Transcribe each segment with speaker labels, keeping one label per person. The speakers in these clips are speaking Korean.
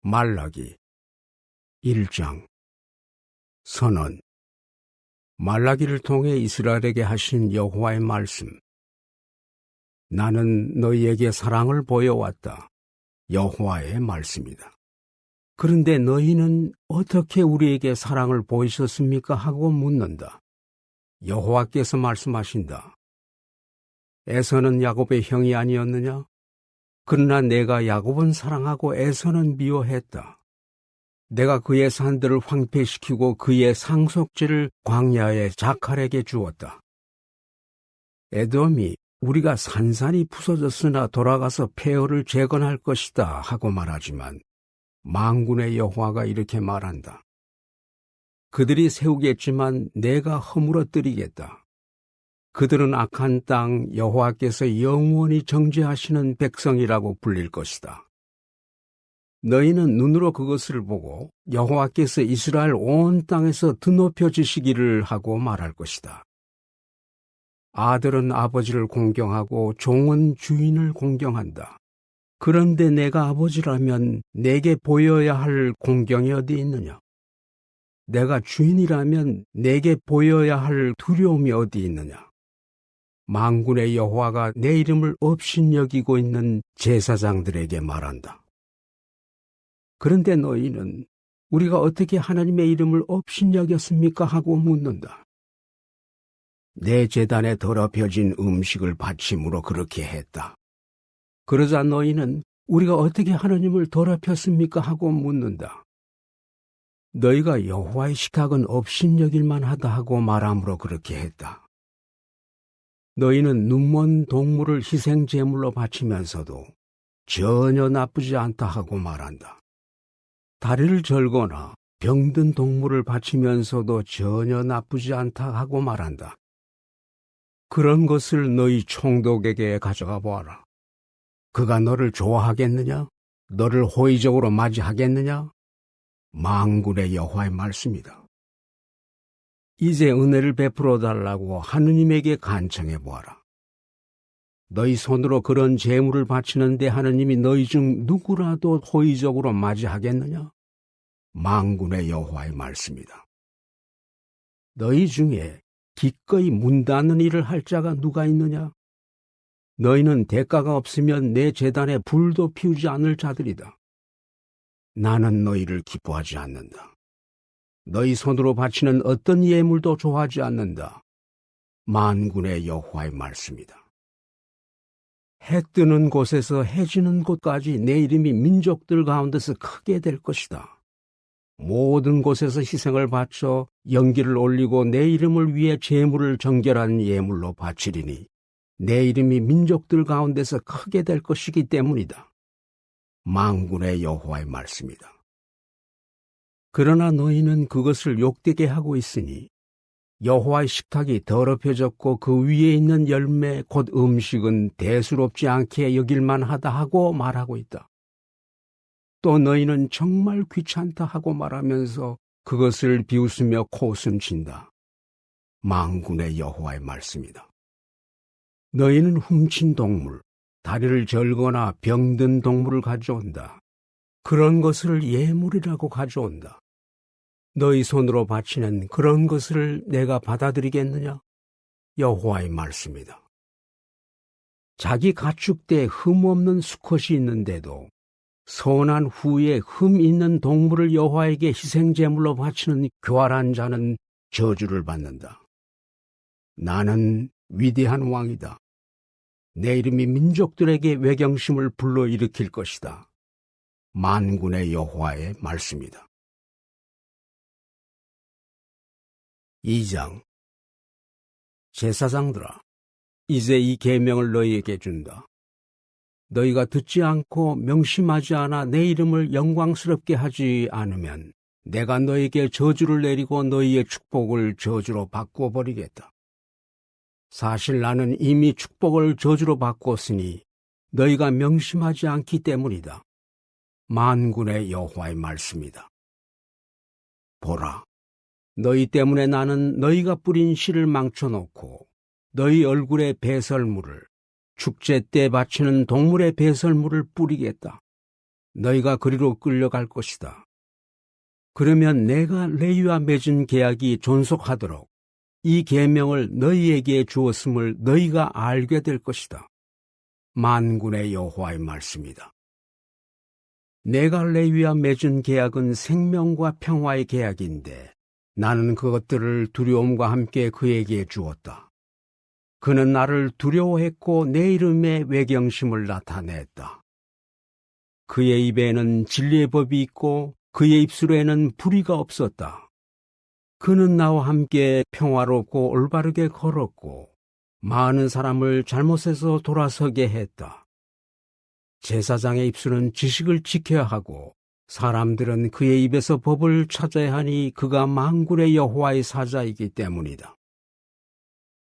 Speaker 1: 말라기 1장 선언. 말라기를 통해 이스라엘에게 하신 여호와의 말씀. 나는 너희에게 사랑을 보여왔다. 여호와의 말씀이다. 그런데 너희는 어떻게 우리에게 사랑을 보이셨습니까? 하고 묻는다. 여호와께서 말씀하신다. 에서는 야곱의 형이 아니었느냐? 그러나 내가 야곱은 사랑하고 에서는 미워했다. 내가 그의 산들을 황폐시키고 그의 상속지를 광야의 자칼에게 주었다. 에돔이 우리가 산산이 부서졌으나 돌아가서 폐허를 재건할 것이다 하고 말하지만 만군의 여호와가 이렇게 말한다. 그들이 세우겠지만 내가 허물어뜨리겠다. 그들은 악한 땅 여호와께서 영원히 정죄하시는 백성이라고 불릴 것이다. 너희는 눈으로 그것을 보고 여호와께서 이스라엘 온 땅에서 드높여지시기를 하고 말할 것이다. 아들은 아버지를 공경하고 종은 주인을 공경한다. 그런데 내가 아버지라면 내게 보여야 할 공경이 어디 있느냐? 내가 주인이라면 내게 보여야 할 두려움이 어디 있느냐? 만군의 여호와가 내 이름을 업신여기고 있는 제사장들에게 말한다. 그런데 너희는 우리가 어떻게 하나님의 이름을 업신여겼습니까? 하고 묻는다. 내 제단에 더럽혀진 음식을 바침으로 그렇게 했다. 그러자 너희는 우리가 어떻게 하나님을 더럽혔습니까? 하고 묻는다. 너희가 여호와의 식탁은 업신여길만 하다 하고 말함으로 그렇게 했다. 너희는 눈먼 동물을 희생제물로 바치면서도 전혀 나쁘지 않다 하고 말한다. 다리를 절거나 병든 동물을 바치면서도 전혀 나쁘지 않다 하고 말한다. 그런 것을 너희 총독에게 가져가 보아라. 그가 너를 좋아하겠느냐? 너를 호의적으로 맞이하겠느냐? 만군의 여호와의 말씀이다. 이제 은혜를 베풀어 달라고 하느님에게 간청해 보아라. 너희 손으로 그런 제물을 바치는데 하느님이 너희 중 누구라도 호의적으로 맞이하겠느냐? 만군의 여호와의 말씀이다. 너희 중에 기꺼이 문 닫는 일을 할 자가 누가 있느냐? 너희는 대가가 없으면 내 제단에 불도 피우지 않을 자들이다. 나는 너희를 기뻐하지 않는다. 너희 손으로 바치는 어떤 예물도 좋아하지 않는다. 만군의 여호와의 말씀이다. 해 뜨는 곳에서 해 지는 곳까지 내 이름이 민족들 가운데서 크게 될 것이다. 모든 곳에서 희생을 바쳐 연기를 올리고 내 이름을 위해 제물을 정결한 예물로 바치리니 내 이름이 민족들 가운데서 크게 될 것이기 때문이다. 만군의 여호와의 말씀이다. 그러나 너희는 그것을 욕되게 하고 있으니 여호와의 식탁이 더럽혀졌고 그 위에 있는 열매 곧 음식은 대수롭지 않게 여길만 하다 하고 말하고 있다. 또 너희는 정말 귀찮다 하고 말하면서 그것을 비웃으며 코웃음 친다. 만군의 여호와의 말씀이다. 너희는 훔친 동물, 다리를 절거나 병든 동물을 가져온다. 그런 것을 예물이라고 가져온다. 너희 손으로 바치는 그런 것을 내가 받아들이겠느냐? 여호와의 말씀이다. 자기 가축대에 흠 없는 수컷이 있는데도 선한 후에 흠 있는 동물을 여호와에게 희생제물로 바치는 교활한 자는 저주를 받는다. 나는 위대한 왕이다. 내 이름이 민족들에게 외경심을 불러일으킬 것이다. 만군의 여호와의 말씀이다. 2장. 제사장들아, 이제 이 계명을 너희에게 준다. 너희가 듣지 않고 명심하지 않아 내 이름을 영광스럽게 하지 않으면 내가 너희에게 저주를 내리고 너희의 축복을 저주로 바꾸어 버리겠다. 사실 나는 이미 축복을 저주로 바꿨으니 너희가 명심하지 않기 때문이다. 만군의 여호와의 말씀이다. 보라, 너희 때문에 나는 너희가 뿌린 씨를 망쳐놓고 너희 얼굴에 배설물을 축제 때 바치는 동물의 배설물을 뿌리겠다. 너희가 그리로 끌려갈 것이다. 그러면 내가 레위와 맺은 계약이 존속하도록 이 계명을 너희에게 주었음을 너희가 알게 될 것이다. 만군의 여호와의 말씀이다. 내가 레위와 맺은 계약은 생명과 평화의 계약인데 나는 그것들을 두려움과 함께 그에게 주었다. 그는 나를 두려워했고 내 이름의 외경심을 나타냈다. 그의 입에는 진리의 법이 있고 그의 입술에는 불의가 없었다. 그는 나와 함께 평화롭고 올바르게 걸었고 많은 사람을 잘못에서 돌아서게 했다. 제사장의 입술은 지식을 지켜야 하고 사람들은 그의 입에서 법을 찾아야 하니 그가 만군의 여호와의 사자이기 때문이다.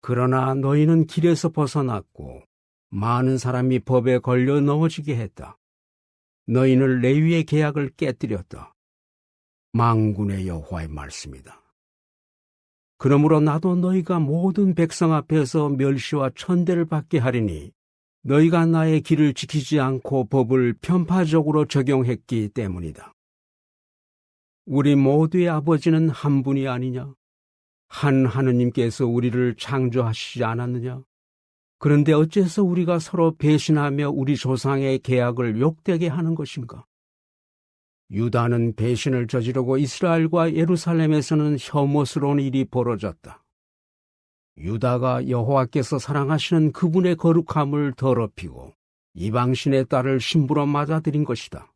Speaker 1: 그러나 너희는 길에서 벗어났고 많은 사람이 법에 걸려 넘어지게 했다. 너희는 레위의 계약을 깨뜨렸다. 만군의 여호와의 말씀이다. 그러므로 나도 너희가 모든 백성 앞에서 멸시와 천대를 받게 하리니 너희가 나의 길을 지키지 않고 법을 편파적으로 적용했기 때문이다. 우리 모두의 아버지는 한 분이 아니냐? 한 하느님께서 우리를 창조하시지 않았느냐? 그런데 어째서 우리가 서로 배신하며 우리 조상의 계약을 욕되게 하는 것인가? 유다는 배신을 저지르고 이스라엘과 예루살렘에서는 혐오스러운 일이 벌어졌다. 유다가 여호와께서 사랑하시는 그분의 거룩함을 더럽히고 이방신의 딸을 신부로 맞아들인 것이다.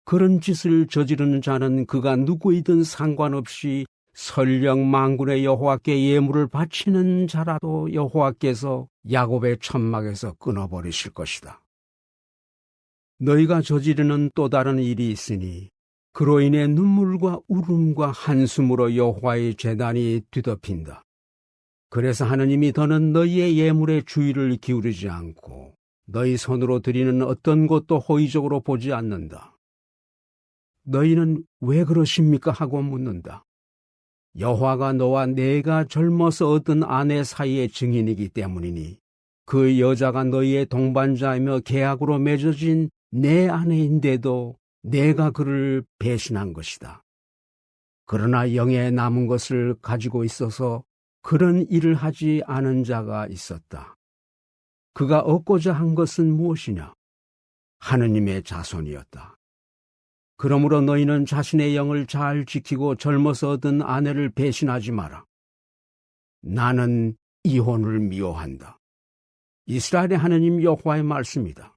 Speaker 1: 그런 짓을 저지르는 자는 그가 누구이든 상관없이 설령 만군의 여호와께 예물을 바치는 자라도 여호와께서 야곱의 천막에서 끊어버리실 것이다. 너희가 저지르는 또 다른 일이 있으니 그로 인해 눈물과 울음과 한숨으로 여호와의 제단이 뒤덮인다. 그래서 하느님이 더는 너희의 예물에 주의를 기울이지 않고 너희 손으로 드리는 어떤 것도 호의적으로 보지 않는다. 너희는 왜 그러십니까? 하고 묻는다. 여호와가 너와 내가 젊어서 얻은 아내 사이의 증인이기 때문이니 그 여자가 너희의 동반자이며 계약으로 맺어진 내 아내인데도 내가 그를 배신한 것이다. 그러나 영에 남은 것을 가지고 있어서 그런 일을 하지 않은 자가 있었다. 그가 얻고자 한 것은 무엇이냐? 하느님의 자손이었다. 그러므로 너희는 자신의 영을 잘 지키고 젊어서 얻은 아내를 배신하지 마라. 나는 이혼을 미워한다. 이스라엘의 하느님 여호와의 말씀이다.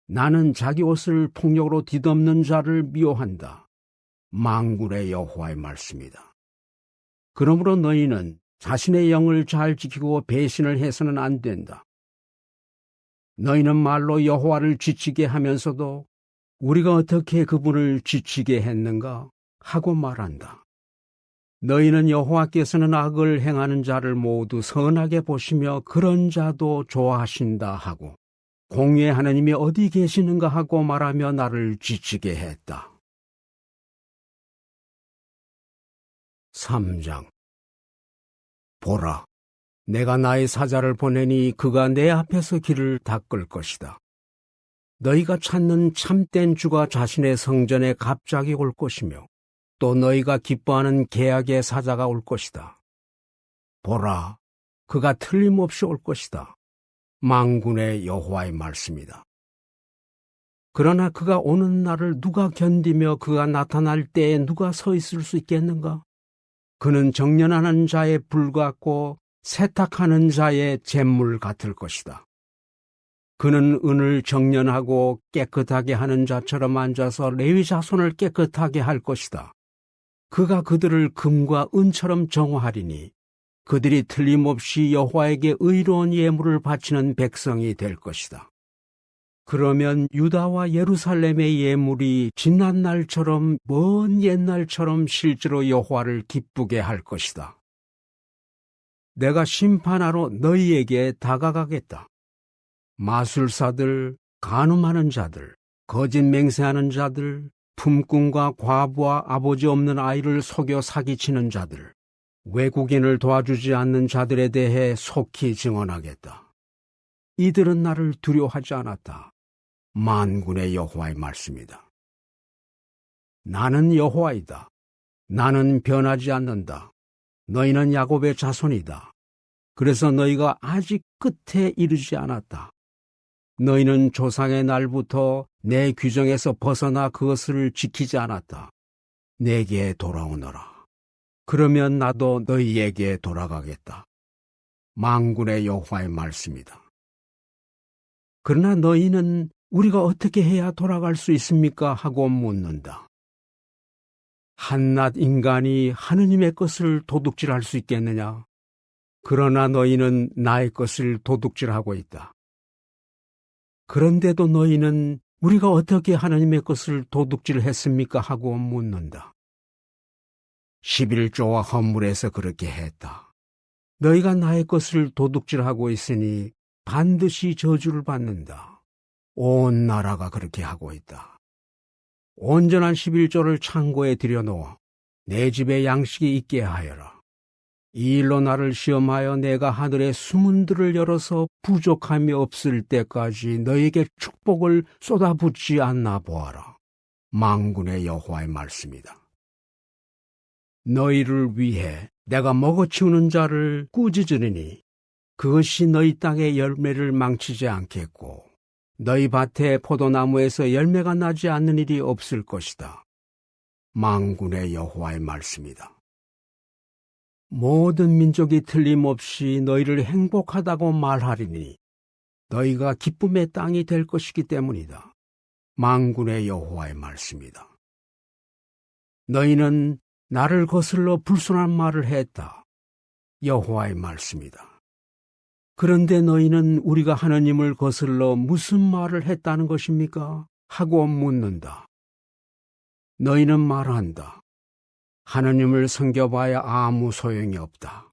Speaker 1: 나는 자기 옷을 폭력으로 뒤덮는 자를 미워한다. 만군의 여호와의 말씀이다. 그러므로 너희는 자신의 영을 잘 지키고 배신을 해서는 안 된다. 너희는 말로 여호와를 지치게 하면서도 우리가 어떻게 그분을 지치게 했는가 하고 말한다. 너희는 여호와께서는 악을 행하는 자를 모두 선하게 보시며 그런 자도 좋아하신다 하고 공의의 하나님이 어디 계시는가 하고 말하며 나를 지치게 했다. 3장. 보라, 내가 나의 사자를 보내니 그가 내 앞에서 길을 닦을 것이다. 너희가 찾는 참된 주가 자신의 성전에 갑자기 올 것이며 또 너희가 기뻐하는 계약의 사자가 올 것이다. 보라, 그가 틀림없이 올 것이다. 만군의 여호와의 말씀이다. 그러나 그가 오는 날을 누가 견디며 그가 나타날 때에 누가 서 있을 수 있겠는가? 그는 정련하는 자의 불 같고 세탁하는 자의 잿물 같을 것이다. 그는 은을 정련하고 깨끗하게 하는 자처럼 앉아서 레위 자손을 깨끗하게 할 것이다. 그가 그들을 금과 은처럼 정화하리니 그들이 틀림없이 여호와에게 의로운 예물을 바치는 백성이 될 것이다. 그러면 유다와 예루살렘의 예물이 지난 날처럼 먼 옛날처럼 실제로 여호와를 기쁘게 할 것이다. 내가 심판하러 너희에게 다가가겠다. 마술사들, 간음하는 자들, 거짓 맹세하는 자들, 품꾼과 과부와 아버지 없는 아이를 속여 사기치는 자들, 외국인을 도와주지 않는 자들에 대해 속히 증언하겠다. 이들은 나를 두려워하지 않았다. 만군의 여호와의 말씀이다. 나는 여호와이다. 나는 변하지 않는다. 너희는 야곱의 자손이다. 그래서 너희가 아직 끝에 이르지 않았다. 너희는 조상의 날부터 내 규정에서 벗어나 그것을 지키지 않았다. 내게 돌아오너라. 그러면 나도 너희에게 돌아가겠다. 만군의 여호와의 말씀이다. 그러나 너희는 우리가 어떻게 해야 돌아갈 수 있습니까? 하고 묻는다. 한낱 인간이 하느님의 것을 도둑질할 수 있겠느냐? 그러나 너희는 나의 것을 도둑질하고 있다. 그런데도 너희는 우리가 어떻게 하느님의 것을 도둑질했습니까? 하고 묻는다. 11조와 헌물에서 그렇게 했다. 너희가 나의 것을 도둑질하고 있으니 반드시 저주를 받는다. 온 나라가 그렇게 하고 있다. 온전한 11조를 창고에 들여놓아 내 집에 양식이 있게 하여라. 이 일로 나를 시험하여 내가 하늘의 수문들을 열어서 부족함이 없을 때까지 너에게 축복을 쏟아붓지 않나 보아라. 만군의 여호와의 말씀이다. 너희를 위해 내가 먹어치우는 자를 꾸짖으리니 그것이 너희 땅의 열매를 망치지 않겠고 너희 밭의 포도나무에서 열매가 나지 않는 일이 없을 것이다. 만군의 여호와의 말씀이다. 모든 민족이 틀림없이 너희를 행복하다고 말하리니 너희가 기쁨의 땅이 될 것이기 때문이다. 만군의 여호와의 말씀이다. 너희는 나를 거슬러 불순한 말을 했다. 여호와의 말씀이다. 그런데 너희는 우리가 하느님을 거슬러 무슨 말을 했다는 것입니까? 하고 묻는다. 너희는 말한다. 하느님을 섬겨봐야 아무 소용이 없다.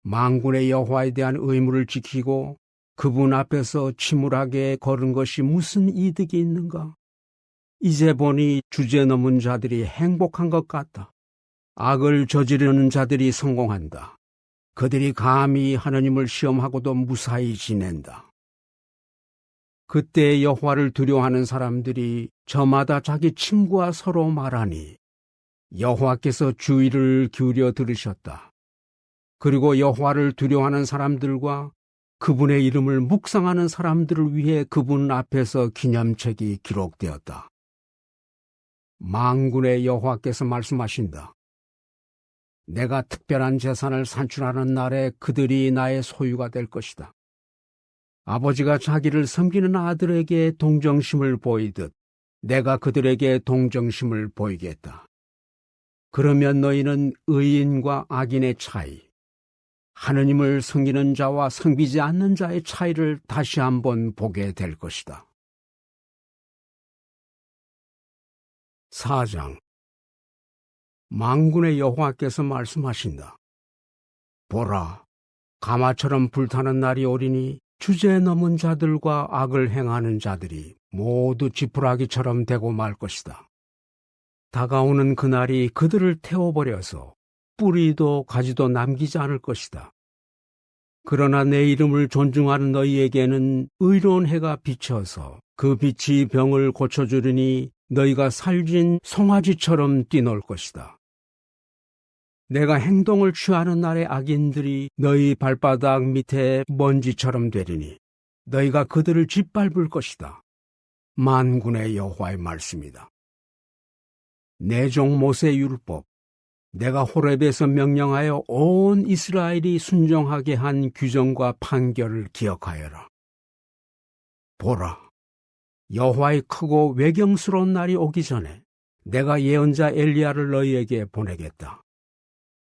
Speaker 1: 만군의 여호와에 대한 의무를 지키고 그분 앞에서 침울하게 걸은 것이 무슨 이득이 있는가? 이제 보니 주제 넘은 자들이 행복한 것 같다. 악을 저지르는 자들이 성공한다. 그들이 감히 하느님을 시험하고도 무사히 지낸다. 그때 여호와를 두려워하는 사람들이 저마다 자기 친구와 서로 말하니 여호와께서 주의를 기울여 들으셨다. 그리고 여호와를 두려워하는 사람들과 그분의 이름을 묵상하는 사람들을 위해 그분 앞에서 기념책이 기록되었다. 만군의 여호와께서 말씀하신다. 내가 특별한 재산을 산출하는 날에 그들이 나의 소유가 될 것이다. 아버지가 자기를 섬기는 아들에게 동정심을 보이듯 내가 그들에게 동정심을 보이겠다. 그러면 너희는 의인과 악인의 차이, 하느님을 섬기는 자와 섬기지 않는 자의 차이를 다시 한번 보게 될 것이다. 4장. 만군의 여호와께서 말씀하신다. 보라, 가마처럼 불타는 날이 오리니 주제 넘은 자들과 악을 행하는 자들이 모두 지푸라기처럼 되고 말 것이다. 다가오는 그날이 그들을 태워버려서 뿌리도 가지도 남기지 않을 것이다. 그러나 내 이름을 존중하는 너희에게는 의로운 해가 비쳐서 그 빛이 병을 고쳐주리니 너희가 살진 송아지처럼 뛰놀 것이다. 내가 행동을 취하는 날에 악인들이 너희 발바닥 밑에 먼지처럼 되리니 너희가 그들을 짓밟을 것이다. 만군의 여호와의 말씀이다. 내 종 모세의 율법, 내가 호렙에서 명령하여 온 이스라엘이 순종하게 한 규정과 판결을 기억하여라. 보라, 여호와의 크고 외경스러운 날이 오기 전에 내가 예언자 엘리야를 너희에게 보내겠다.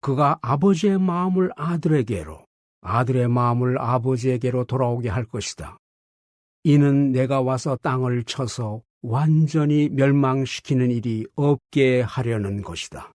Speaker 1: 그가 아버지의 마음을 아들에게로, 아들의 마음을 아버지에게로 돌아오게 할 것이다. 이는 내가 와서 땅을 쳐서 완전히 멸망시키는 일이 없게 하려는 것이다.